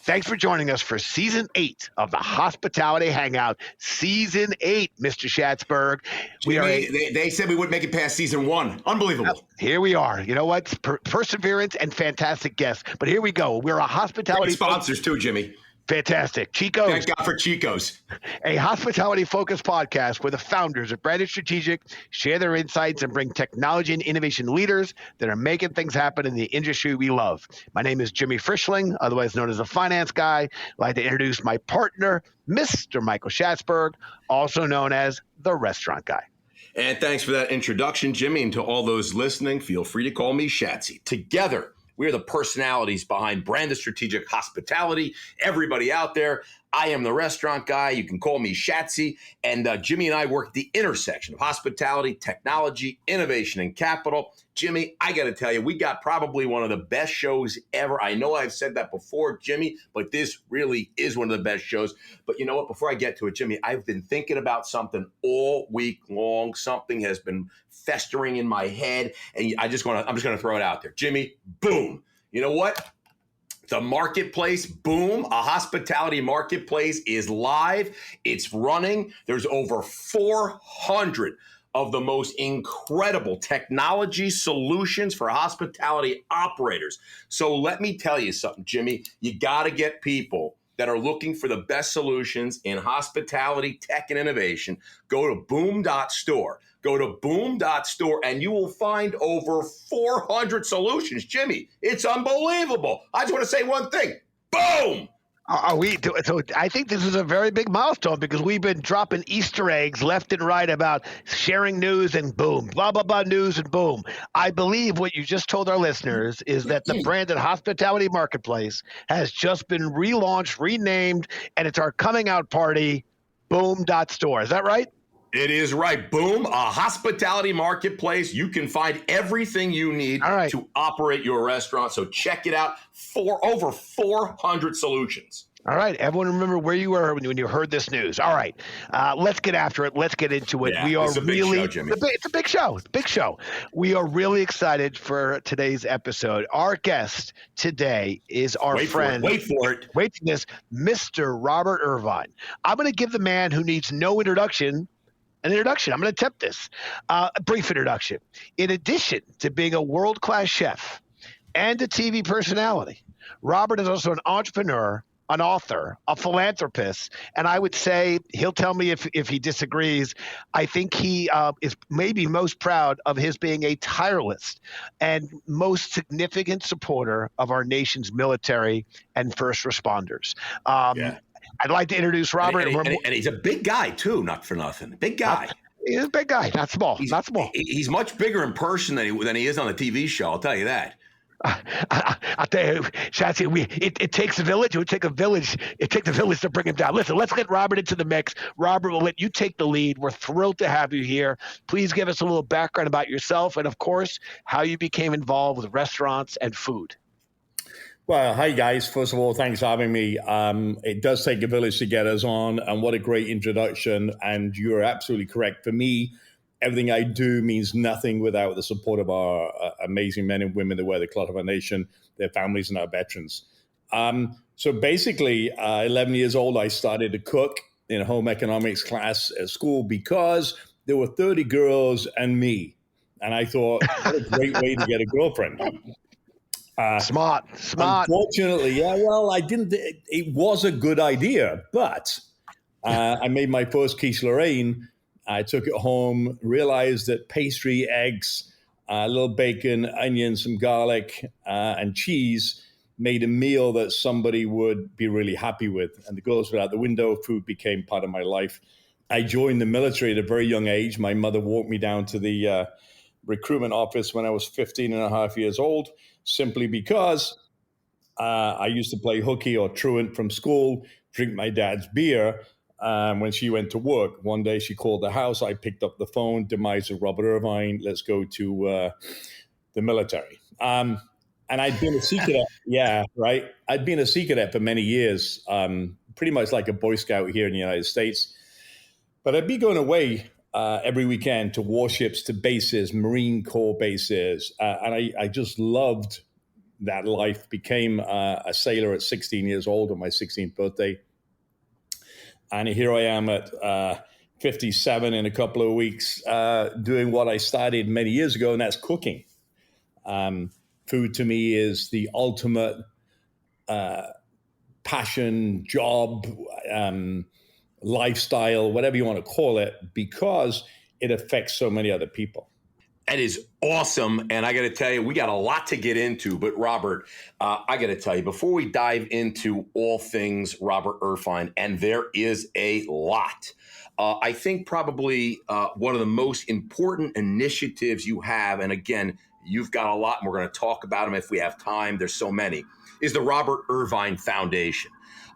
Thanks for joining us for Season 8 of the Hospitality Hangout. Season 8, Mr. Schatzberg. They said we wouldn't make it past Season 1. Unbelievable. Here we are. You know what? Perseverance and fantastic guests. But here we go. We're a hospitality... Great sponsors too, Jimmy. Fantastic. Chico's. Thank God for Chico's. A hospitality-focused podcast where the founders of Branded Strategic share their insights and bring technology and innovation leaders that are making things happen in the industry we love. My name is Jimmy Frischling, otherwise known as the Finance Guy. I'd like to introduce my partner, Mr. Michael Schatzberg, also known as the Restaurant Guy. And thanks for that introduction, Jimmy. And to all those listening, feel free to call me Shatsy. Together, we're the personalities behind Branded Strategic Hospitality. Everybody out there, I am the Restaurant Guy. You can call me Shatsy. And Jimmy and I work at the intersection of hospitality, technology, innovation, and capital. Jimmy, I got to tell you, we got probably one of the best shows ever. I know I've said that before, Jimmy, but this really is one of the best shows. But you know what? Before I get to it, Jimmy, I've been thinking about something all week long. Something has been festering in my head, and I'm just going to throw it out there. Jimmy, boom. You know what? The marketplace, boom, a hospitality marketplace is live. It's running. There's over 400 of the most incredible technology solutions for hospitality operators. So let me tell you something, Jimmy. You got to get people that are looking for the best solutions in hospitality, tech, and innovation. Go to boom.store. Go to boom.store and you will find over 400 solutions. Jimmy, it's unbelievable. I just want to say one thing. Boom! So I think this is a very big milestone because we've been dropping Easter eggs left and right about sharing news and boom, blah, blah, blah, news and boom. I believe what you just told our listeners is that the Branded Hospitality Marketplace has just been relaunched, renamed, and it's our coming out party, boom.store. Is that right? It is right. Boom, a hospitality marketplace. You can find everything you need to operate your restaurant. So check it out. Over 400 solutions. All right. Everyone remember where you were when you heard this news. All right. Let's get after it. Let's get into it. Yeah, it's a big show, Jimmy. It's a big show. It's a big show. We are really excited for today's episode. Our guest today is our friend. Wait for it. Wait for this. Mr. Robert Irvine. I'm going to give the man who needs no introduction an introduction. I'm going to attempt this. A brief introduction. In addition to being a world-class chef and a TV personality, Robert is also an entrepreneur, an author, a philanthropist, and I would say, he'll tell me if he disagrees, I think he is maybe most proud of his being a tireless and most significant supporter of our nation's military and first responders. I'd like to introduce Robert. And he's a big guy, too, not for nothing. Big guy. He's a big guy, not small. He's much bigger in person than he is on the TV show, I'll tell you that. I'll tell you, Shatsy, it takes a village. It would take a village. It takes a village to bring him down. Listen, let's get Robert into the mix. Robert, we'll let you take the lead. We're thrilled to have you here. Please give us a little background about yourself and, of course, how you became involved with restaurants and food. Well, hi, guys. First of all, thanks for having me. It does take a village to get us on, and what a great introduction. And you're absolutely correct. For me, everything I do means nothing without the support of our amazing men and women that wear the cloth of our nation, their families, and our veterans. So basically, 11 years old, I started to cook in a home economics class at school because there were 30 girls and me. And I thought, what a great way to get a girlfriend. Smart. Unfortunately, it was a good idea, but I made my first Quiche Lorraine. I took it home, realized that pastry, eggs, a little bacon, onion, some garlic, and cheese made a meal that somebody would be really happy with. And the girls were out the window. Food became part of my life. I joined the military at a very young age. My mother walked me down to the recruitment office when I was 15 and a half years old, simply because I used to play hooky or truant from school, drink my dad's beer. When she went to work, one day she called the house. I picked up the phone, demise of Robert Irvine, let's go to the military. And I'd been a sea cadet. I'd been a sea cadet for many years, pretty much like a Boy Scout here in the United States. But I'd be going away every weekend to warships, to bases, Marine Corps bases. And I just loved that life. Became a sailor at 16 years old on my 16th birthday. And here I am at 57 in a couple of weeks, doing what I started many years ago, and that's cooking. Food to me is the ultimate passion, job, lifestyle, whatever you want to call it, because it affects so many other people. That is awesome. And I got to tell you, we got a lot to get into. But Robert, I got to tell you, before we dive into all things Robert Irvine, and there is a lot, I think probably one of the most important initiatives you have, and again, you've got a lot, and we're going to talk about them if we have time. There's so many, is the Robert Irvine Foundation.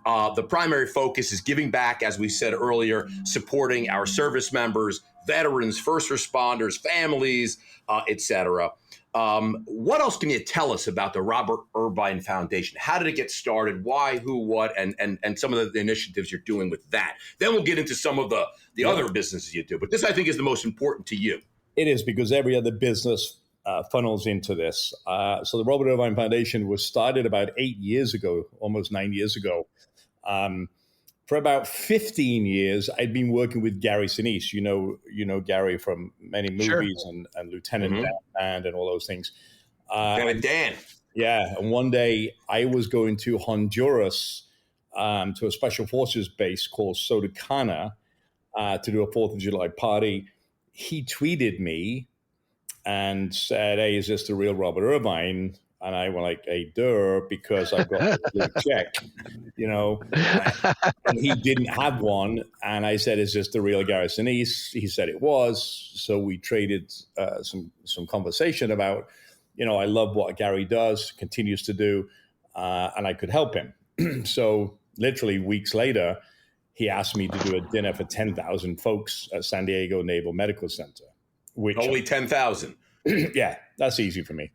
The primary focus is giving back, as we said earlier, supporting our service members, veterans, first responders, families, etc. What else can you tell us about the Robert Irvine Foundation? How did it get started? Why, who, what, and some of the initiatives you're doing with that? Then we'll get into some of the other businesses you do. But this, I think, is the most important to you. It is, because every other business funnels into this. So the Robert Irvine Foundation was started about 8 years ago, almost 9 years ago. For about 15 years, I'd been working with Gary Sinise. You know Gary from many movies, sure. and Lieutenant Dan and all those things. Lieutenant Dan. Yeah. And one day I was going to Honduras to a special forces base called Sotacana to do a 4th of July party. He tweeted me and said, "Hey, is this the real Robert Irvine?" And I went like, "Hey, duh," because I've got a blue check, and he didn't have one. And I said, "Is this the real Gary Sinise?" He said it was. So we traded some conversation about, I love what Gary does, continues to do, and I could help him. So literally weeks later, he asked me to do a dinner for 10,000 folks at San Diego Naval Medical Center. Which only 10,000. Yeah, that's easy for me.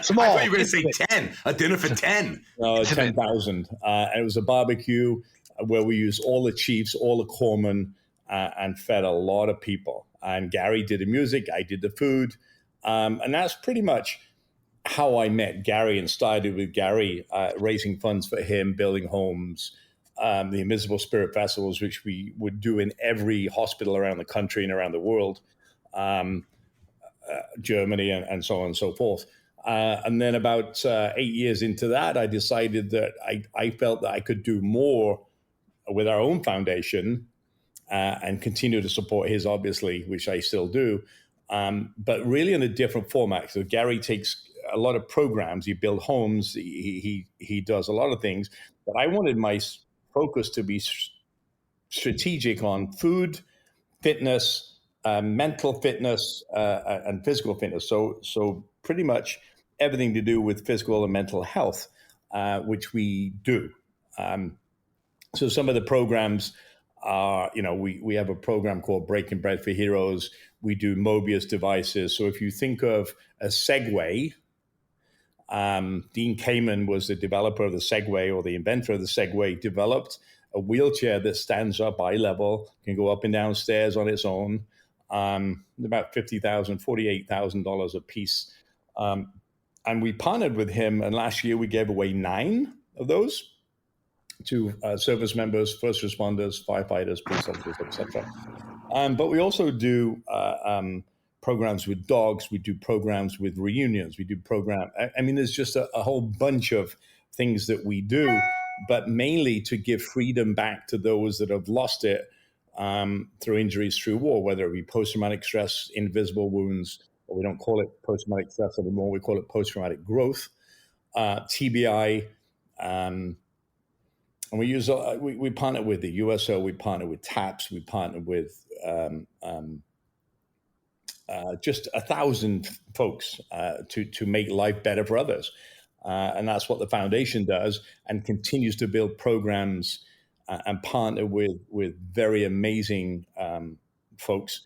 Small. I thought you were going to say 10, a dinner for 10. No, 10,000. And it was a barbecue where we used all the chiefs, all the corpsmen, and fed a lot of people. And Gary did the music, I did the food. And that's pretty much how I met Gary and started with Gary, raising funds for him, building homes, the Invisible Spirit Festivals, which we would do in every hospital around the country and around the world. Germany and so on and so forth. And then about 8 years into that, I decided that I felt that I could do more with our own foundation and continue to support his, obviously, which I still do, but really in a different format. So Gary takes a lot of programs. He builds homes. He does a lot of things. But I wanted my focus to be strategic on food, fitness, mental fitness, and physical fitness. So pretty much everything to do with physical and mental health, which we do. So some of the programs are, we have a program called Breaking Bread for Heroes. We do Mobius devices. So if you think of a Segway, Dean Kamen was the developer of the Segway, or the inventor of the Segway, developed a wheelchair that stands up eye level, can go up and down stairs on its own. About $50,000, $48,000 a piece. And we partnered with him, and last year we gave away 9 of those to service members, first responders, firefighters, police officers, etc. But we also do programs with dogs. We do programs with reunions. We do there's just a whole bunch of things that we do, but mainly to give freedom back to those that have lost it through injuries, through war, whether it be post-traumatic stress, invisible wounds, or we don't call it post-traumatic stress anymore, we call it post-traumatic growth, TBI, and we partner with the USO, we partner with TAPS, we partner with just 1,000 folks to make life better for others. And that's what the foundation does, and continues to build programs and partner with very amazing folks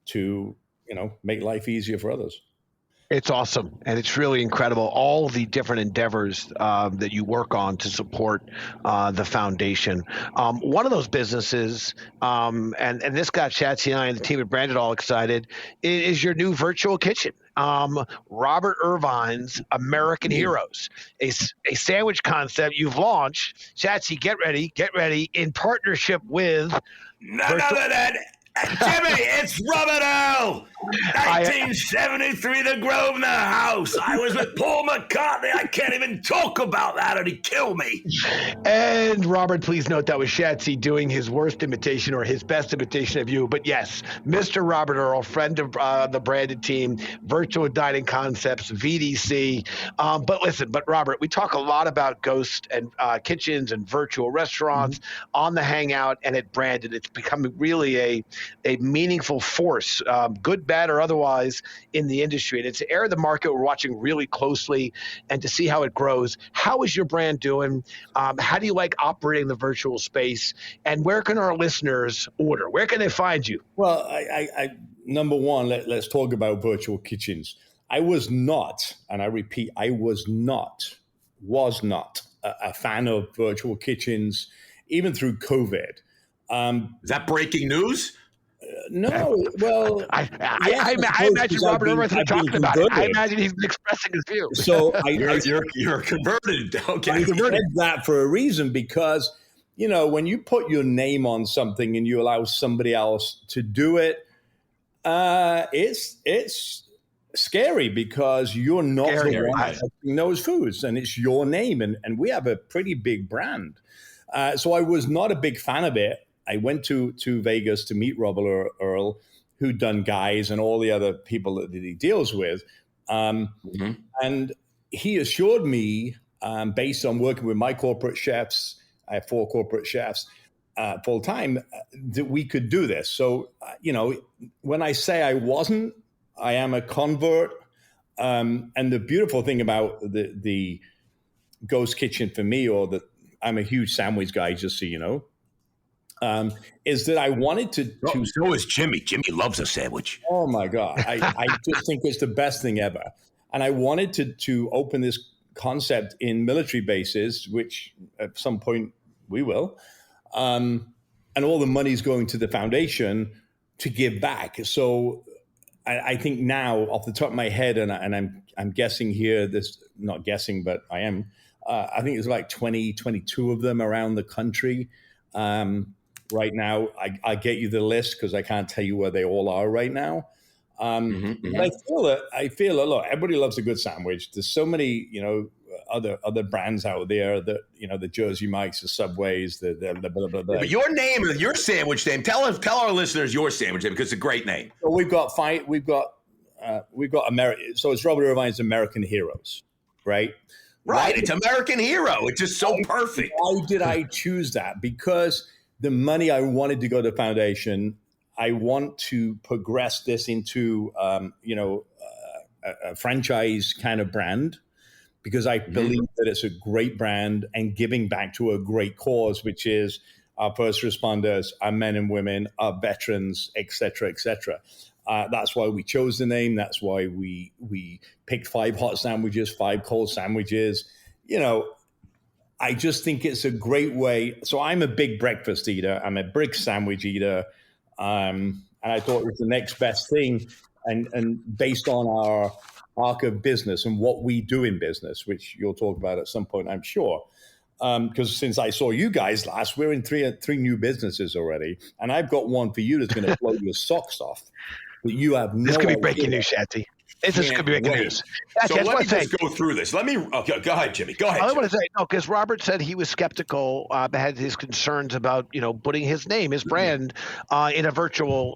to make life easier for others. It's awesome, and it's really incredible, all the different endeavors that you work on to support the foundation. One of those businesses, and this got Shatsy and I and the team at Branded all excited, is your new virtual kitchen. Robert Irvine's American Heroes, a sandwich concept you've launched. Shatsy, get ready, in partnership with None other than Jimmy, it's Robert Earl. 1973, the Grosvenor House. I was with Paul McCartney. I can't even talk about that, and he'd kill me. And Robert, please note that was Shatsy doing his worst imitation or his best imitation of you. But yes, Mr. Robert Earl, friend of the Branded team, Virtual Dining Concepts, VDC. But Robert, we talk a lot about ghost and kitchens and virtual restaurants on the Hangout and at Branded. It's becoming really a meaningful force, good, bad, or otherwise, in the industry. And it's an area of the market we're watching really closely and to see how it grows. How is your brand doing? How do you like operating the virtual space? And where can our listeners order? Where can they find you? Well, I number one, let's talk about virtual kitchens. I was not, and I repeat, I was not a fan of virtual kitchens, even through COVID. Is that breaking news? No, well, I imagine Robert Irvine talking about it. I imagine he's expressing his view. So you're converted. Okay, I said that for a reason, because when you put your name on something and you allow somebody else to do it, it's scary, because you're not the one making those foods, and it's your name, and we have a pretty big brand. So I was not a big fan of it. I went to Vegas to meet Robert Earl, who'd done Guys and all the other people that he deals with. And he assured me, based on working with my corporate chefs, I have 4 corporate chefs full time, that we could do this. So, when I say I am a convert. And the beautiful thing about the ghost kitchen for me, I'm a huge sandwich guy, just so you know, is that I wanted to. So is Jimmy. Jimmy loves a sandwich. Oh my God. I just think it's the best thing ever. And I wanted to open this concept in military bases, which at some point we will. And all the money's going to the foundation to give back. So I think now, off the top of my head, and I'm guessing here, not guessing, but I am, I think there's like 22 of them around the country. Right now, I get you the list because I can't tell you where they all are right now. But I feel look, everybody loves a good sandwich. There's so many, other brands out there that, the Jersey Mike's, the Subways, the blah, blah, blah, blah. But your sandwich name, tell our listeners your sandwich name, because it's a great name. So we've got American. So it's Robert Irvine's American Heroes, right? Right. It's American Hero. It's just so perfect. Why did I choose that? Because the money I wanted to go to the foundation, I want to progress this into, a franchise kind of brand, because I believe that it's a great brand and giving back to a great cause, which is our first responders, our men and women, our veterans, et cetera, et cetera. That's why we chose the name. That's why we picked 5 hot sandwiches, 5 cold sandwiches. I just think it's a great way. So I'm a big breakfast eater. I'm a big sandwich eater. And I thought it was the next best thing. And based on our arc of business and what we do in business, which you'll talk about at some point, I'm sure. Because since I saw you guys last, we're in three new businesses already. And I've got one for you that's going to blow your socks off. But you have no idea. This could be breaking news, Shatsy. This could be breaking news. So let me just go through this. Go ahead, Jimmy. Go ahead. I want to say, because Robert said he was skeptical, had his concerns about, putting his name, his brand, in a virtual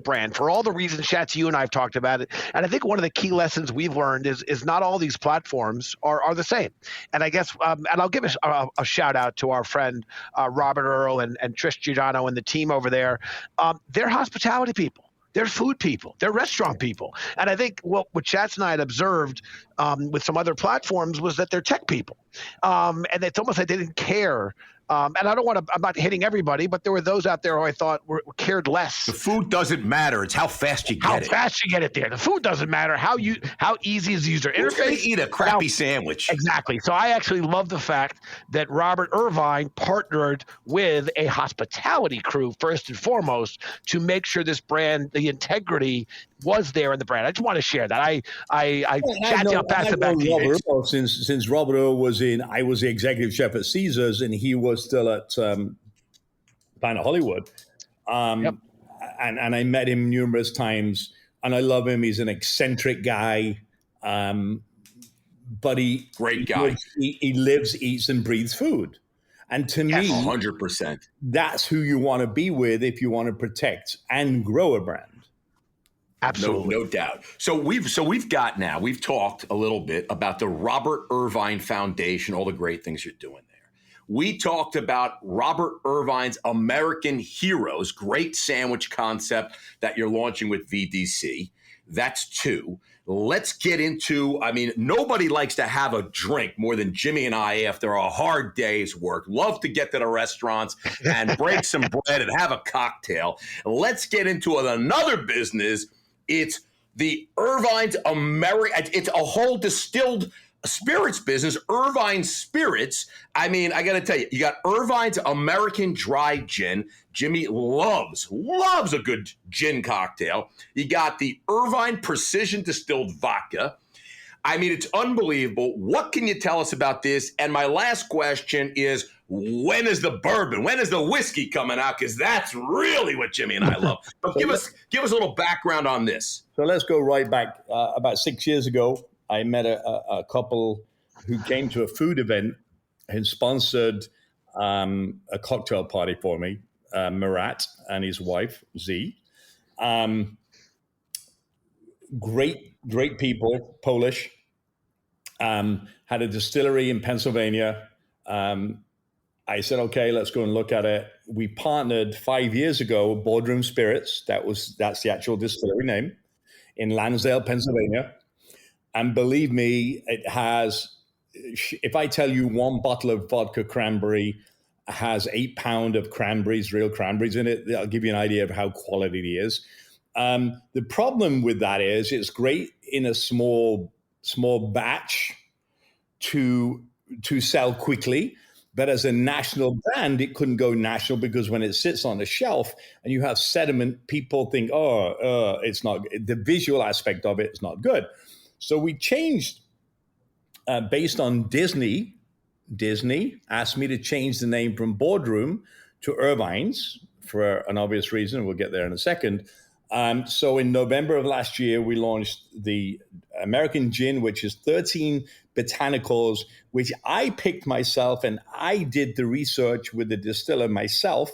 brand, for all the reasons, Shatsy, you and I have talked about it. And I think one of the key lessons we've learned is not all these platforms are the same. And I guess, and I'll give a shout out to our friend Robert Earl and Trish Giordano and the team over there. They're hospitality people. They're food people. They're restaurant people. And I think what Shats and I had observed with some other platforms was that they're tech people. And it's almost like they didn't care And I don't want to, I'm not hitting everybody, but there were those out there who I thought cared less. The food doesn't matter. It's how fast you get it. How fast you get it there. The food doesn't matter. How easy is the user interface. Who's going to eat a crappy sandwich? Exactly. So I actually love the fact that Robert Irvine partnered with a hospitality crew, first and foremost, to make sure this brand, the integrity was there in the brand. I just want to share that. I'll pass it back to you. Since Robert I was the executive chef at Caesars, and he was still at Planet Hollywood. And I met him numerous times, and I love him. He's an eccentric guy, but great guy. He lives, eats, and breathes food. And to me, 100%. That's who you want to be with if you want to protect and grow a brand. Absolutely. No doubt. So we've talked a little bit about the Robert Irvine Foundation, all the great things you're doing there. We talked about Robert Irvine's American Heroes, great sandwich concept that you're launching with VDC. That's 2. Let's get into, nobody likes to have a drink more than Jimmy and I after a hard day's work. Love to get to the restaurants and break some bread and have a cocktail. Let's get into another business. It's the Irvine's it's a whole distilled spirits business, Irvine Spirits. I got to tell you, you got Irvine's American Dry Gin. Jimmy loves a good gin cocktail. You got the Irvine Precision Distilled Vodka. It's unbelievable. What can you tell us about this? And my last question is, when is the bourbon? When is the whiskey coming out? Because that's really what Jimmy and I love. But give us a little background on this. So let's go right back. About 6 years ago, I met a couple who came to a food event and sponsored a cocktail party for me, Murat and his wife, Z. Great people, Polish, had a distillery in Pennsylvania. I said, okay, let's go and look at it. We partnered 5 years ago, Boardroom Spirits. That's the actual distillery name, in Lansdale, Pennsylvania. And believe me, it has, if I tell you 1 bottle of vodka cranberry has 8 pounds of cranberries, real cranberries in it, I'll give you an idea of how quality it is. The problem with that is it's great in a small batch to sell quickly. But as a national brand, it couldn't go national because when it sits on the shelf and you have sediment, people think, it's not, the visual aspect of it is not good. So we changed based on Disney. Disney asked me to change the name from Boardroom to Irvine's for an obvious reason. We'll get there in a second. So in November of last year, we launched the American Gin, which is 13 botanicals, which I picked myself, and I did the research with the distiller myself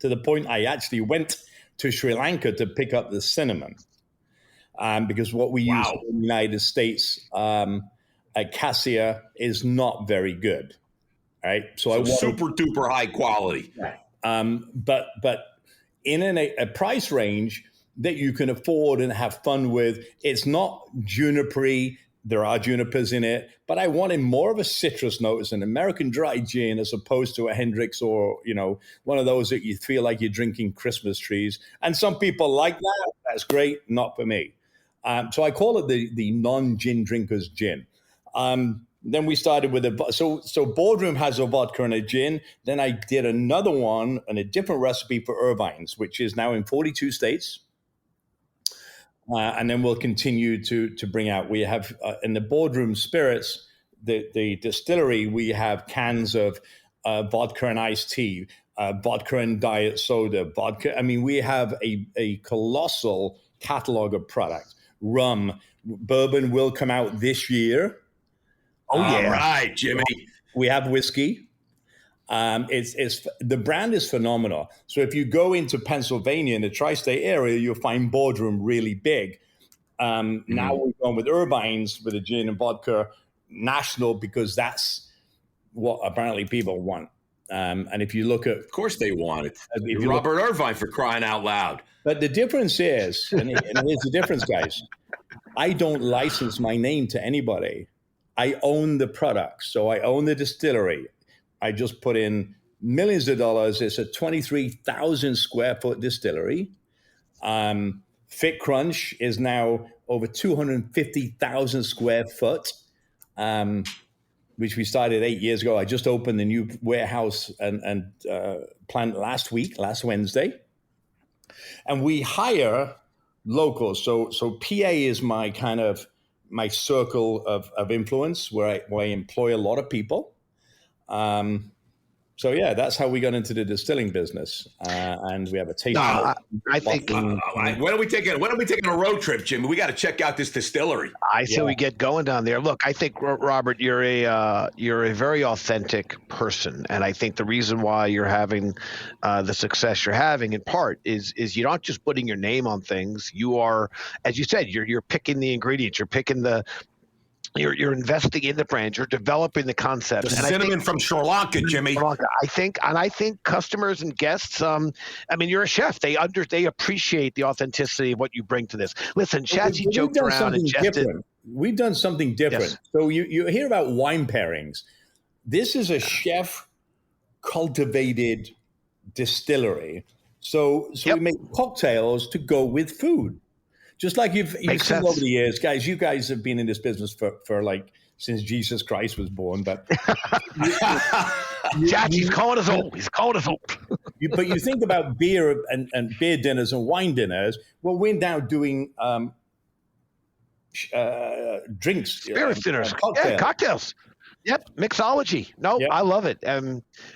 to the point I actually went to Sri Lanka to pick up the cinnamon. Because what we use in the United States, Acacia, is not very good. Right? So super duper high quality. But in a price range that you can afford and have fun with. It's not juniper-y. There are junipers in it, but I wanted more of a citrus note as an American dry gin as opposed to a Hendrix or, one of those that you feel like you're drinking Christmas trees. And some people like that. That's great. Not for me. So I call it the non-gin drinkers gin. Then we started with so Boardroom has a vodka and a gin. Then I did another one and a different recipe for Irvine's, which is now in 42 states. And then we'll continue to bring out. We have in the Boardroom Spirits, the distillery, we have cans of vodka and iced tea, vodka and diet soda, vodka. I mean, we have a colossal catalog of products. Rum, bourbon will come out this year. Oh, yeah. All right, Jimmy. We have whiskey. It's the brand is phenomenal. So if you go into Pennsylvania in the tri-state area, you'll find Boardroom really big. Now we're going with Irvine's with a gin and vodka national because that's what apparently people want. And if you look at, of course they want it. Robert Irvine, for crying out loud. But the difference is, and here's the difference, guys. I don't license my name to anybody. I own the product, so I own the distillery. I just put in millions of dollars. It's a 23,000 square foot distillery. Fit Crunch is now over 250,000 square foot, which we started 8 years ago. I just opened the new warehouse and plant last Wednesday. And we hire locals. So PA is my kind of my circle of influence where I employ a lot of people. So yeah, that's how we got into the distilling business, and we have a tasting. I think. When are we taking a road trip, Jim? We got to check out this distillery. I say we get going down there. Look, I think Robert, you're a very authentic person, and I think the reason why you're having the success you're having, in part, is you're not just putting your name on things. You are, as you said, you're picking the ingredients. You're picking You're investing in the brand. You're developing the concept. The cinnamon from Sri Lanka, Jimmy. I think customers and guests. You're a chef. They appreciate the authenticity of what you bring to this. Listen, Chatsy joked around and jested. We've done something different. Yes. So you hear about wine pairings. This is a chef cultivated distillery. So we make cocktails to go with food. Just like you've seen over the years, guys, you guys have been in this business for like since Jesus Christ was born. But He's calling us old. He's calling us old. But you think about beer and beer dinners and wine dinners. Well, we're now doing drinks, spirits dinners, cocktails. Cocktails. Yep, mixology. No, yep. I love it.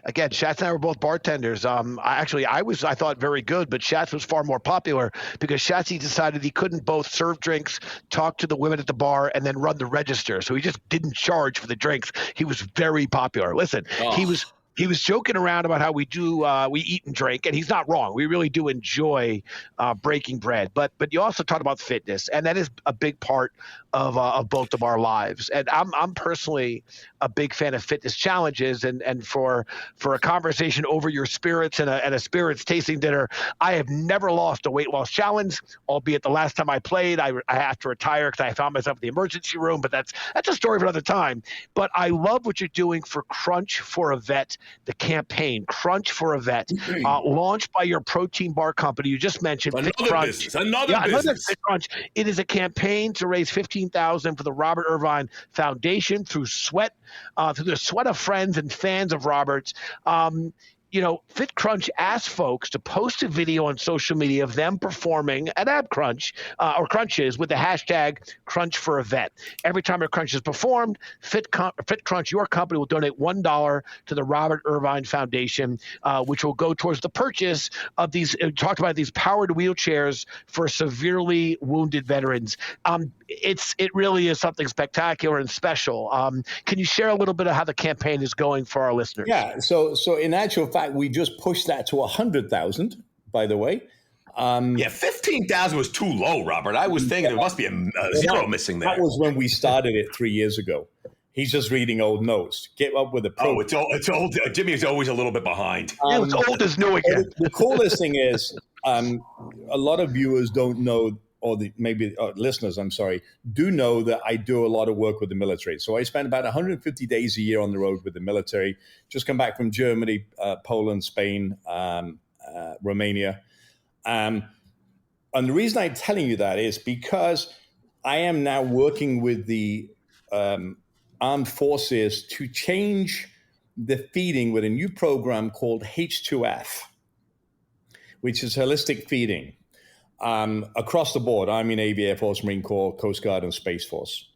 Again, Schatz and I were both bartenders. I thought very good, but Schatz was far more popular because Schatzy decided he couldn't both serve drinks, talk to the women at the bar, and then run the register. So he just didn't charge for the drinks. He was very popular. Listen, he was joking around about how we eat and drink, and he's not wrong. We really do enjoy breaking bread. But you also talked about fitness, and that is a big part of both of our lives. And I'm personally a big fan of fitness challenges, and for a conversation over your spirits and a spirits tasting dinner, I have never lost a weight loss challenge. Albeit the last time I played, I had to retire because I found myself in the emergency room. But that's a story for another time. But I love what you're doing for Crunch for a Vet. The campaign, Crunch for a Vet, launched by your protein bar company. You just mentioned another Fit Crunch. Business, another business. Fit Crunch. It is a campaign to raise $15,000 for the Robert Irvine Foundation through the sweat of friends and fans of Robert's. Fit Crunch asked folks to post a video on social media of them performing an ab crunch or crunches with the hashtag Crunch for a Vet. Every time a crunch is performed, Fit Crunch, your company, will donate $1 to the Robert Irvine Foundation, which will go towards the purchase of these. Talked about these powered wheelchairs for severely wounded veterans. It really is something spectacular and special. Can you share a little bit of how the campaign is going for our listeners? Yeah. So in actual fact, we just pushed that to 100,000. By the way. 15,000 was too low, Robert. I was thinking there must be a zero missing there. That was when we started it 3 years ago. He's just reading old notes. Get up with the pro. It's old. Jimmy is always a little bit behind. It's old as new again. The coolest thing is, a lot of viewers don't know, or listeners, I'm sorry, do know that I do a lot of work with the military. So I spend about 150 days a year on the road with the military. Just come back from Germany, Poland, Spain, Romania. And the reason I'm telling you that is because I am now working with the armed forces to change the feeding with a new program called H2F, which is holistic feeding. Across the board, Army, Navy, Air Force, Marine Corps, Coast Guard, and Space Force.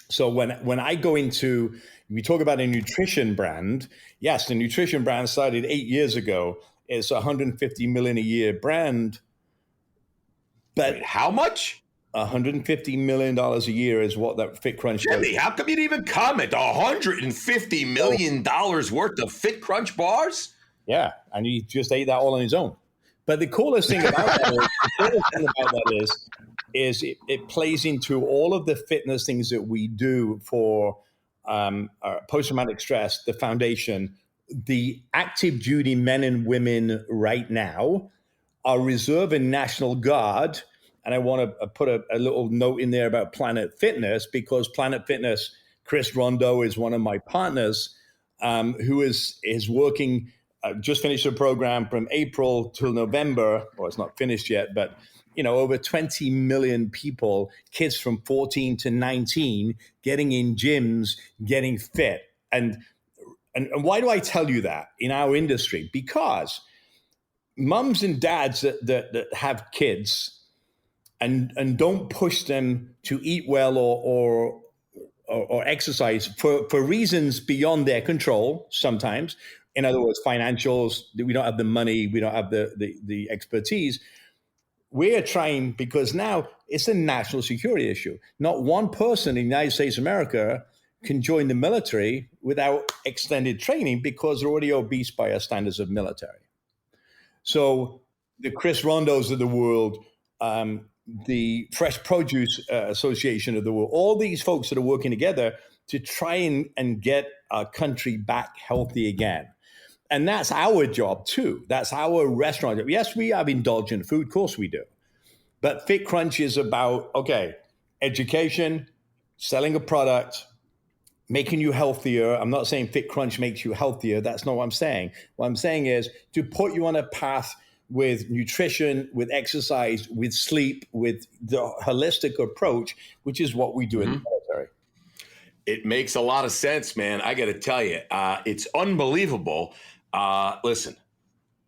So when I go into, we talk about a nutrition brand. Yes, the nutrition brand started 8 years ago. It's $150 million a year brand. But wait, how much? $150 million a year is what that Fit Crunch does. Jimmy, how come you didn't even comment? $150 million worth of Fit Crunch bars? Yeah, and he just ate that all on his own. But the coolest thing about that is it plays into all of the fitness things that we do for post-traumatic stress, the foundation. The active duty men and women right now are Reserve and National Guard. And I want to put a little note in there about Planet Fitness, because Planet Fitness, Chris Rondeau is one of my partners. who is working, just finished a program from April till November. Well, it's not finished yet, but over 20 million people, kids from 14 to 19, getting in gyms, getting fit. And why do I tell you that in our industry? Because mums and dads that have kids and don't push them to eat well or exercise for reasons beyond their control sometimes. In other words, financials, we don't have the money, we don't have the expertise. We're trying, because now it's a national security issue. Not one person in the United States of America can join the military without extended training because they're already obese by our standards of military. So the Chris Rondos of the world, the Fresh Produce Association of the world, all these folks that are working together to try and get our country back healthy again. And that's our job too. That's our restaurant job. Yes, we have indulgent food, of course we do. But Fit Crunch is about, education, selling a product, making you healthier. I'm not saying Fit Crunch makes you healthier. That's not what I'm saying. What I'm saying is to put you on a path with nutrition, with exercise, with sleep, with the holistic approach, which is what we do in the military. It makes a lot of sense, man. I got to tell you, it's unbelievable. Listen,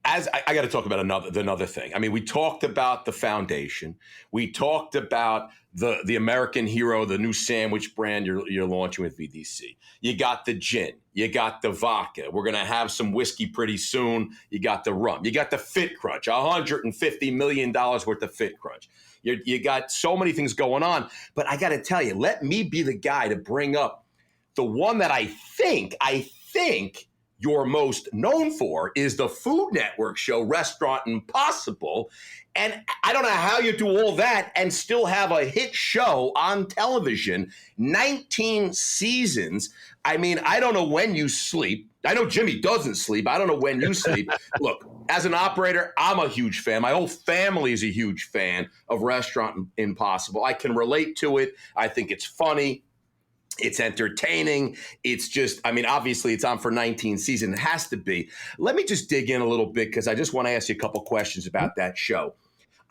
as I got to talk about another thing. I mean, we talked about the foundation. We talked about the American Hero, the new sandwich brand you're launching with VDC. You got the gin. You got the vodka. We're going to have some whiskey pretty soon. You got the rum. You got the Fit Crunch, $150 million worth of Fit Crunch. You got so many things going on. But I got to tell you, let me be the guy to bring up the one that I think you're most known for is the Food Network show, Restaurant Impossible. And I don't know how you do all that and still have a hit show on television, 19 seasons. I mean, I don't know when you sleep. I know Jimmy doesn't sleep. I don't know when you sleep. Look, as an operator, I'm a huge fan. My whole family is a huge fan of Restaurant Impossible. I can relate to it. I think it's funny. It's entertaining. It's just, I mean, obviously it's on for 19 seasons. It has to be. Let me just dig in a little bit because I just want to ask you a couple questions about that show.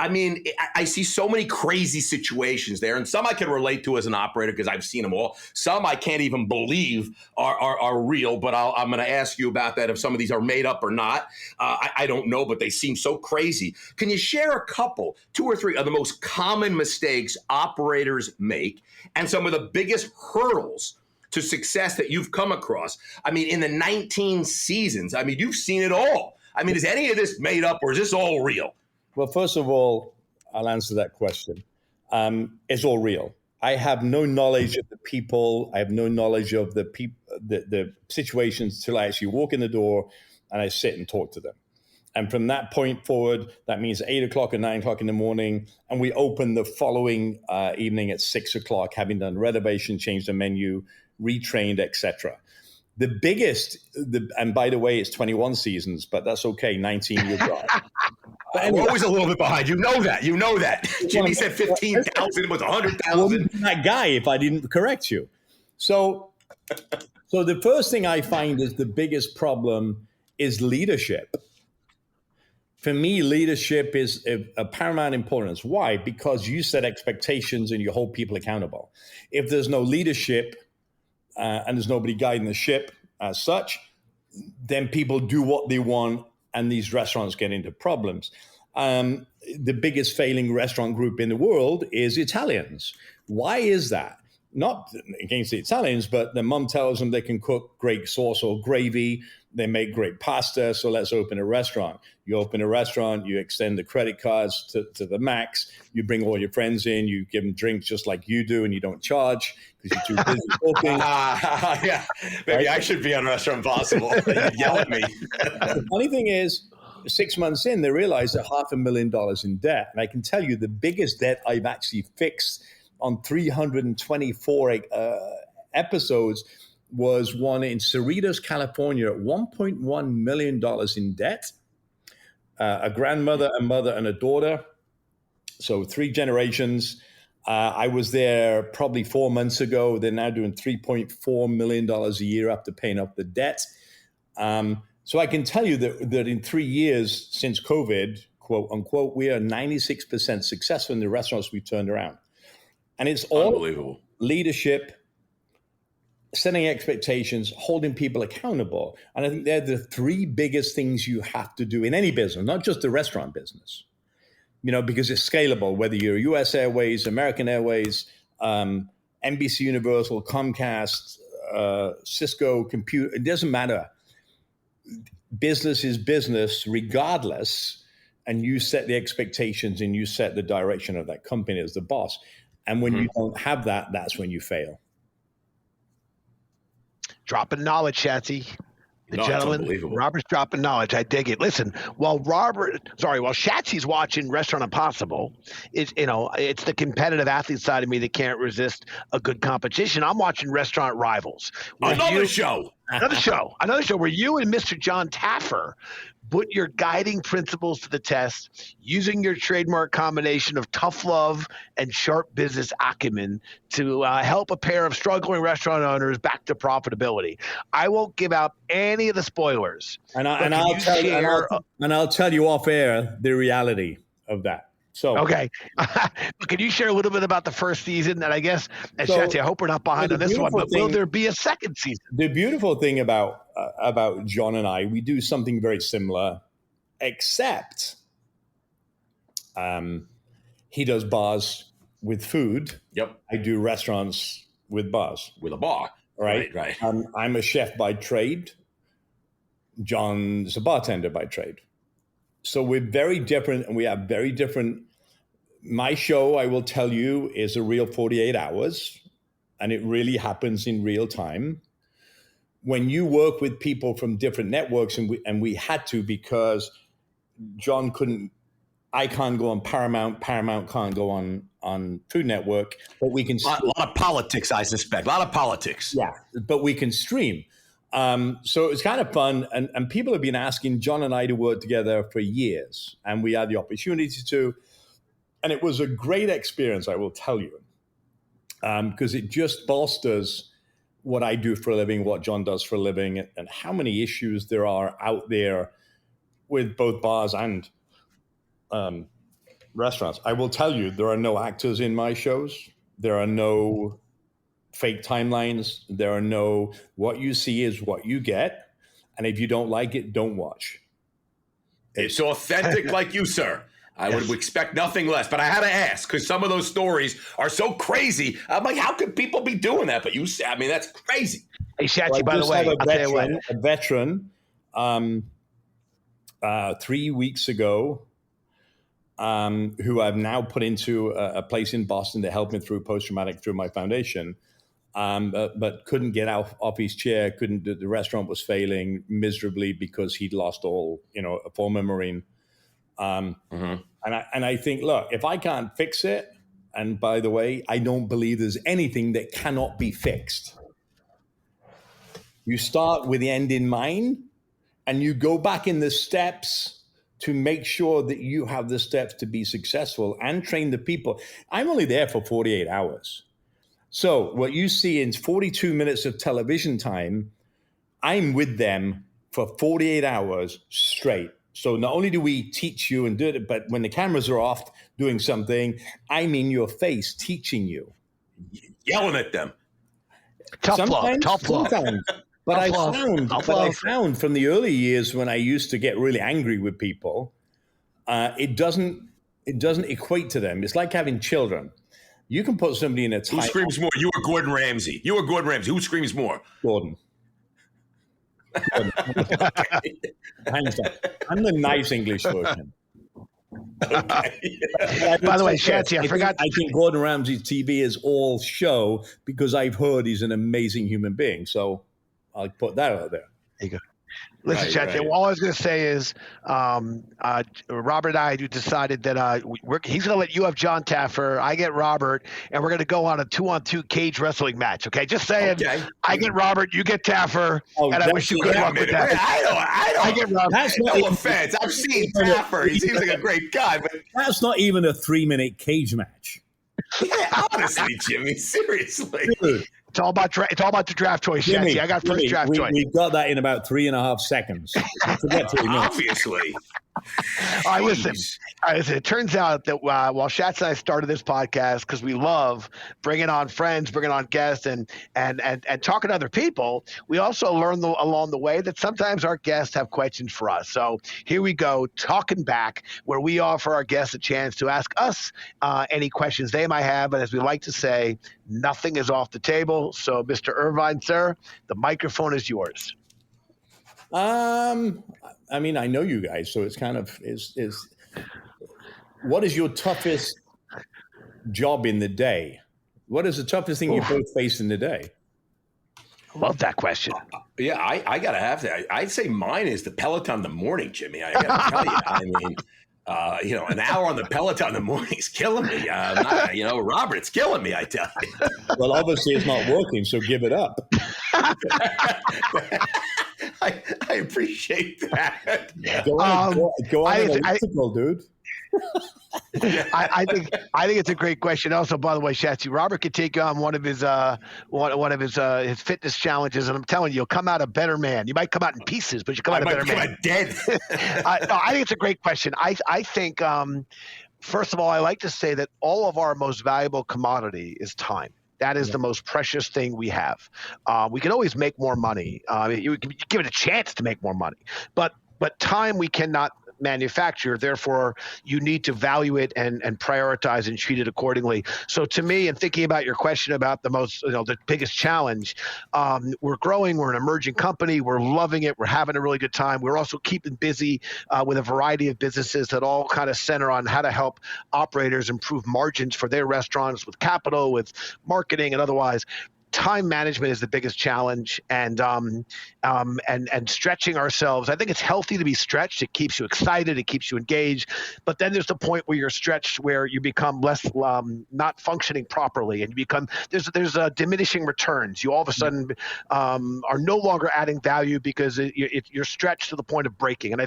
I mean, I see so many crazy situations there, and some I can relate to as an operator because I've seen them all. Some I can't even believe are real, but I'm going to ask you about that if some of these are made up or not. I don't know, but they seem so crazy. Can you share a couple, 2 or 3 of the most common mistakes operators make and some of the biggest hurdles to success that you've come across? I mean, in the 19 seasons, I mean, you've seen it all. I mean, is any of this made up or is this all real? Well, first of all, I'll answer that question. It's all real. I have no knowledge of the people. I have no knowledge of the situations till I actually walk in the door and I sit and talk to them. And from that point forward, that means 8 o'clock or 9 o'clock in the morning, and we open the following evening at 6 o'clock, having done renovation, changed the menu, retrained, etc. The biggest, and by the way, it's 21 seasons, but that's okay, 19 years on. But anyway, we're always a little bit behind. You know that. Jimmy said 15,000, it was 100,000. I wouldn't be that guy if I didn't correct you. So the first thing I find is the biggest problem is leadership. For me, leadership is a paramount importance. Why? Because you set expectations and you hold people accountable. If there's no leadership and there's nobody guiding the ship as such, then people do what they want and these restaurants get into problems. The biggest failing restaurant group in the world is Italians. Why is that? Not against the Italians, but the mom tells them they can cook great sauce or gravy. They make great pasta, so let's open a restaurant. You open a restaurant, you extend the credit cards to the max. You bring all your friends in, you give them drinks just like you do, and you don't charge because you're too busy cooking. Yeah, maybe right? I should be on Restaurant Impossible. You'd yell at me. The funny thing is, 6 months in, they realize they're $500,000 in debt. And I can tell you the biggest debt I've actually fixed on 324 episodes was one in Cerritos, California, at $1.1 million in debt. A grandmother, a mother, and a daughter. So 3 generations. I was there probably 4 months ago. They're now doing $3.4 million a year after paying off the debt. So I can tell you that in 3 years since COVID, quote unquote, we are 96% successful in the restaurants we've turned around. And it's all unbelievable. Leadership, setting expectations, holding people accountable. And I think they're the three biggest things you have to do in any business, not just the restaurant business, because it's scalable, whether you're US Airways, American Airways, NBC Universal, Comcast, Cisco Computer, it doesn't matter. Business is business regardless, and you set the expectations and you set the direction of that company as the boss. And when you don't have that, that's when you fail. Dropping knowledge, Shatsy. The gentleman, Robert's dropping knowledge. I dig it. Listen, while Shatsy's watching Restaurant Impossible, it's the competitive athlete side of me that can't resist a good competition. I'm watching Restaurant Rivals. Another show where you and Mr. John Taffer put your guiding principles to the test, using your trademark combination of tough love and sharp business acumen to help a pair of struggling restaurant owners back to profitability. I won't give out any of the spoilers. And I'll tell you off air the reality of that. So okay, can you share a little bit about the first season? And I guess, Shatsy, I hope we're not behind on this one, but will there be a second season? The beautiful thing about John and I, we do something very similar, except he does bars with food. Yep. I do restaurants with bars. With a bar. Right. I'm a chef by trade. John's a bartender by trade. So we're very different, and we have very different. My show, I will tell you, is a real 48 hours, and it really happens in real time. When you work with people from different networks, and we had to, because John I can't go on Paramount can't go on Food Network, but we can. A lot of politics, I suspect. A lot of politics. Yeah, but we can stream. So it's kind of fun, and people have been asking John and I to work together for years, and we had the opportunity to, and it was a great experience, I will tell you, because it just bolsters what I do for a living, what John does for a living, and how many issues there are out there with both bars and restaurants. I will tell you, there are no actors in my shows. There are no fake timelines. There are no, what you see is what you get. And if you don't like it, don't watch. It's authentic like you, sir. I would expect nothing less. But I had to ask, because some of those stories are so crazy. I'm like, how could people be doing that? But that's crazy. Hey, Shatsy, by the way, a veteran 3 weeks ago, who I've now put into a place in Boston to help him through post-traumatic through my foundation. But couldn't get off his chair. The restaurant was failing miserably because he'd lost a former Marine. And I think, look, if I can't fix it, and by the way, I don't believe there's anything that cannot be fixed. You start with the end in mind, and you go back in the steps to make sure that you have the steps to be successful and train the people. I'm only there for 48 hours. So what you see in 42 minutes of television time, I'm with them for 48 hours straight. So not only do we teach you and do it, but when the cameras are off doing something, I'm in your face teaching you. Yelling at them. Tough love. But I found from the early years when I used to get really angry with people, it doesn't equate to them. It's like having children. You can put somebody in a tight. Who screams more? You or Gordon Ramsay? Who screams more? Gordon. I'm the nice English version. Okay. By the way, Shatsy, I forgot. I think Gordon Ramsay's TV is all show because I've heard he's an amazing human being. So I'll put that out there. There you go. Listen, Shatsy, all I was going to say is Robert and I decided that he's going to let you have John Taffer, I get Robert, and we're going to go on a 2-on-2 cage wrestling match, okay? Just saying, okay. I get Robert, you get Taffer, and I wish you good luck with that. I get Robert. That's no offense. I've seen Taffer. He seems like a great guy. But that's not even a 3-minute cage match. Yeah, honestly, Jimmy, seriously. Dude, It's all about the draft choice, Jimmy, Shanty. I got first draft choice. We got that in about 3.5 seconds. Forget 3 minutes. Obviously. All right, listen. It turns out that while Shatz and I started this podcast because we love bringing on friends, bringing on guests, and talking to other people, we also learned along the way that sometimes our guests have questions for us. So here we go, talking back, where we offer our guests a chance to ask us any questions they might have. And as we like to say, nothing is off the table. So, Mr. Irvine, sir, the microphone is yours. I mean, I know you guys, so it's kind of what is your toughest job in the day? What is the toughest thing you both face in the day? Love that question. Yeah, I gotta have to. I'd say mine is the Peloton in the morning, Jimmy. I gotta tell you. I mean, an hour on the Peloton in the morning is killing me. Robert, it's killing me. I tell you. Well, obviously it's not working, so give it up. I appreciate that. Go on an elliptical, dude. I think it's a great question. Also, by the way, Shatsy, Robert could take on one of his his fitness challenges, and I'm telling you, you'll come out a better man. You might come out in pieces, but you come out a better man. Dead. I think it's a great question. I think first of all, I like to say that all of our most valuable commodity is time. That is the most precious thing we have. We can always make more money. You can give it a chance to make more money, but time we cannot manufacture. Therefore, you need to value it and prioritize and treat it accordingly. So to me, and thinking about your question about the biggest challenge, we're growing, we're an emerging company, we're loving it, we're having a really good time. We're also keeping busy with a variety of businesses that all kind of center on how to help operators improve margins for their restaurants with capital, with marketing and otherwise. Time management is the biggest challenge, and stretching ourselves. I think it's healthy to be stretched. It keeps you excited. It keeps you engaged. But then there's the point where you're stretched, where you become less not functioning properly, and you become there's diminishing returns. You all of a sudden are no longer adding value because you're stretched to the point of breaking. And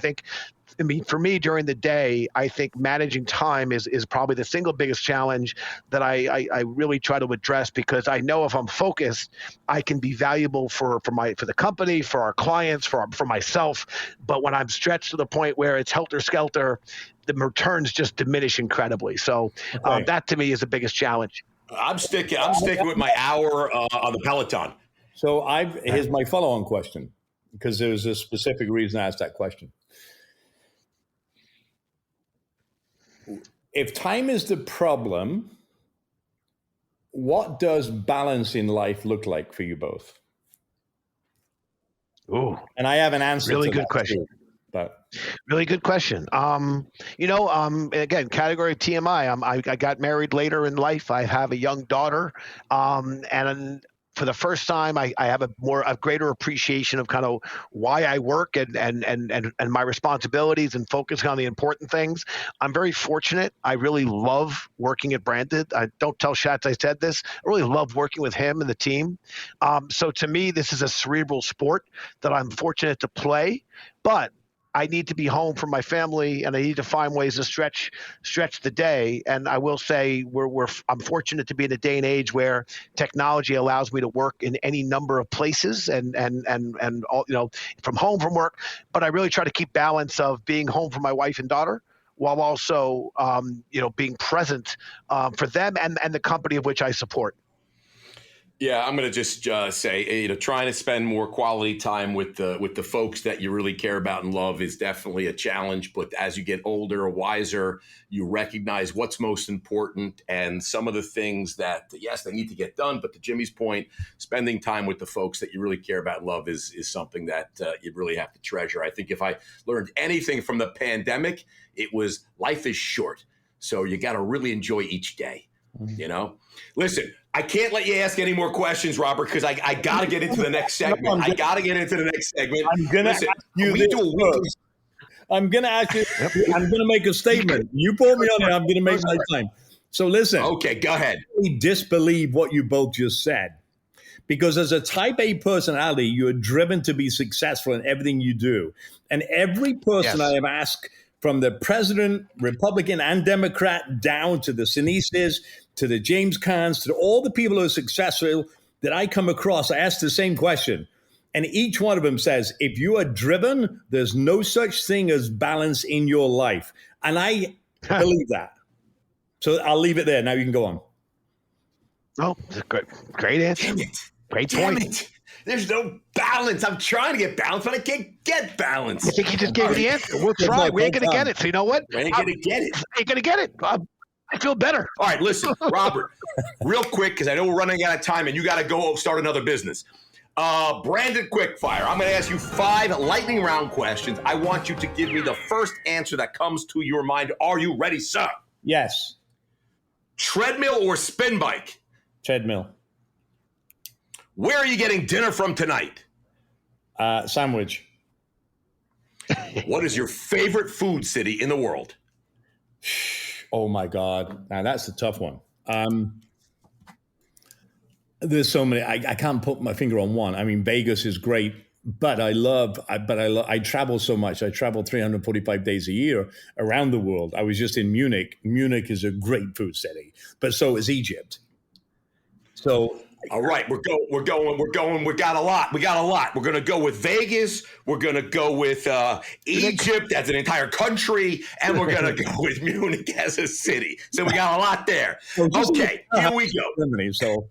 I mean, for me during the day, I think managing time is probably the single biggest challenge that I really try to address, because I know if I'm focused, I can be valuable for the company, for our clients, for myself. But when I'm stretched to the point where it's helter-skelter, the returns just diminish incredibly. So that to me is the biggest challenge. I'm sticking with my hour on the Peloton. So here's my follow-on question, because there was a specific reason I asked that question. If time is the problem, what does balance in life look like for you both? Ooh, and I have an answer. Really good question. Too, but really good question. Again, category of TMI. I got married later in life. I have a young daughter, and for the first time, I have a greater appreciation of kind of why I work and my responsibilities, and focusing on the important things. I'm very fortunate. I really love working at Branded. I don't tell Schatz I said this. I really love working with him and the team. So to me, this is a cerebral sport that I'm fortunate to play, but I need to be home for my family, and I need to find ways to stretch the day. And I will say I'm fortunate to be in a day and age where technology allows me to work in any number of places and all, from home, from work. But I really try to keep balance of being home for my wife and daughter, while also being present for them and the company of which I support. Yeah, I'm going to just say, trying to spend more quality time with the folks that you really care about and love is definitely a challenge. But as you get older, wiser, you recognize what's most important, and some of the things that, yes, they need to get done. But to Jimmy's point, spending time with the folks that you really care about and love is something that you really have to treasure. I think if I learned anything from the pandemic, it was life is short. So you got to really enjoy each day, Listen, I can't let you ask any more questions, Robert, because I got to get into the next segment. I'm going to ask you this. I'm going to ask you. I'm going to make a statement. You put me on it. I'm going to make my time. So listen. Okay, go ahead. I disbelieve what you both just said, because as a type A personality, you're driven to be successful in everything you do. And every person I have asked, from the president, Republican and Democrat, down to the Sinises, to the James Caans, to all the people who are successful that I come across, I ask the same question. And each one of them says, if you are driven, there's no such thing as balance in your life. And I believe that. So I'll leave it there. Now you can go on. Oh, great answer. Damn it. Great point. Damn it. There's no balance. I'm trying to get balance, but I can't get balance. I think he just gave me the answer. We'll try. We ain't going to get it. So you know what? We ain't going to get it. Ain't going to get it. I feel better. All right, listen, Robert, real quick, because I know we're running out of time and you got to go start another business. Branded Quickfire. I'm going to ask you 5 lightning round questions. I want you to give me the first answer that comes to your mind. Are you ready, sir? Yes. Treadmill or spin bike? Treadmill. Where are you getting dinner from tonight? Sandwich. What is your favorite food city in the world? Oh my God. Now that's a tough one. There's so many, I can't put my finger on one. I mean, Vegas is great, but I travel so much. I travel 345 days a year around the world. I was just in Munich. Munich is a great food city, but so is Egypt. So, all right, we're going. We got a lot. We're going to go with Vegas. We're going to go with Egypt as an entire country, and we're going to go with Munich as a city. So we got a lot there. Okay, here we go. Germany, so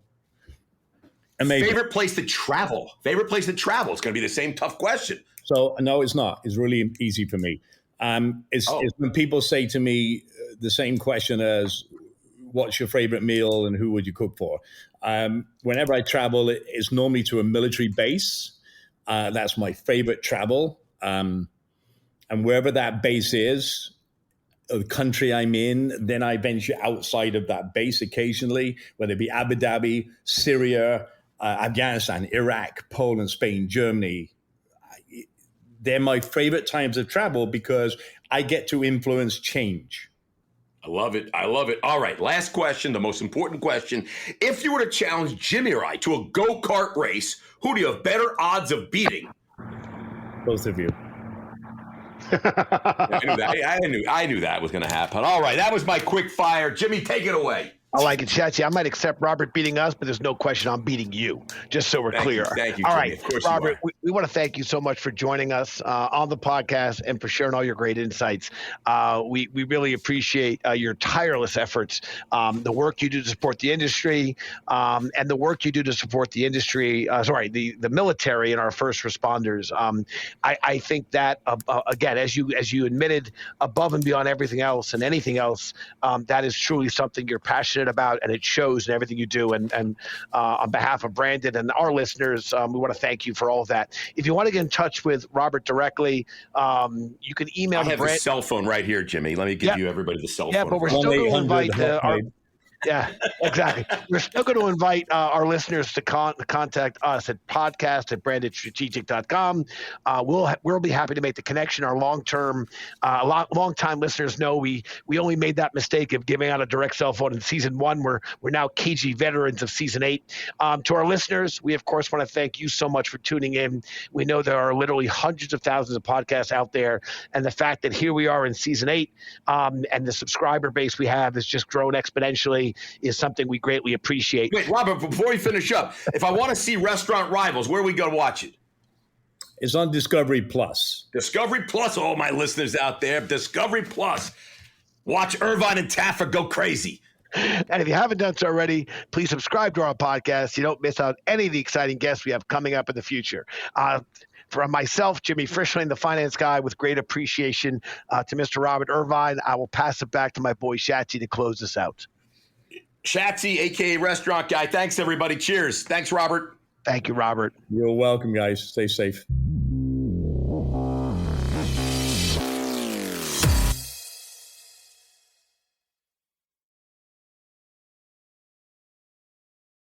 amazing. Favorite place to travel? It's going to be the same tough question. So no, it's not. It's really easy for me. It's when people say to me the same question as, what's your favorite meal and who would you cook for? Whenever I travel, it's normally to a military base. That's my favorite travel. And wherever that base is, the country I'm in, then I venture outside of that base occasionally, whether it be Abu Dhabi, Syria, Afghanistan, Iraq, Poland, Spain, Germany. They're my favorite times of travel because I get to influence change. I love it. All right, last question, the most important question. If you were to challenge Jimmy or I to a go-kart race, who do you have better odds of beating? Both of you. I knew that was going to happen. All right, that was my quick fire. Jimmy, take it away. I like it, Chachi. I might accept Robert beating us, but there's no question I'm beating you, just so we're clear. Thank you, all Jimmy. right, of course, Robert, we want to thank you so much for joining us on the podcast and for sharing all your great insights. We really appreciate your tireless efforts, the work you do to support the industry, and the work you do to support the industry, the military and our first responders. I think that, again, as you admitted, above and beyond everything else and anything else, that is truly something you're passionate about, and it shows in everything you do. And on behalf of Brandon and our listeners, we want to thank you for all of that. If you want to get in touch with Robert directly, you can email. I have a cell phone right here, Jimmy. Let me give you everybody the cell phone. Yeah, but we're still going to invite our. Yeah, exactly. We're still going to invite our listeners to contact us at podcast@brandedstrategic.com. We'll be happy to make the connection. Our long-time listeners know we only made that mistake of giving out a direct cell phone in season 1. We're now KG veterans of season 8. To our listeners, we of course want to thank you so much for tuning in. We know there are literally hundreds of thousands of podcasts out there, and the fact that here we are in season 8, and the subscriber base we have has just grown exponentially, is something we greatly appreciate. Wait, Robert, before we finish up, if I want to see Restaurant Rivals, where we go to watch it? It's on Discovery Plus. Discovery Plus, all my listeners out there. Discovery Plus. Watch Irvine and Taffer go crazy. And if you haven't done so already, please subscribe to our podcast. You don't miss out any of the exciting guests we have coming up in the future. From myself, Jimmy Frischling, the finance guy, with great appreciation to Mr. Robert Irvine, I will pass it back to my boy Shatsy to close this out. Shatsy, a.k.a. Restaurant Guy. Thanks, everybody. Cheers. Thanks, Robert. Thank you, Robert. You're welcome, guys. Stay safe.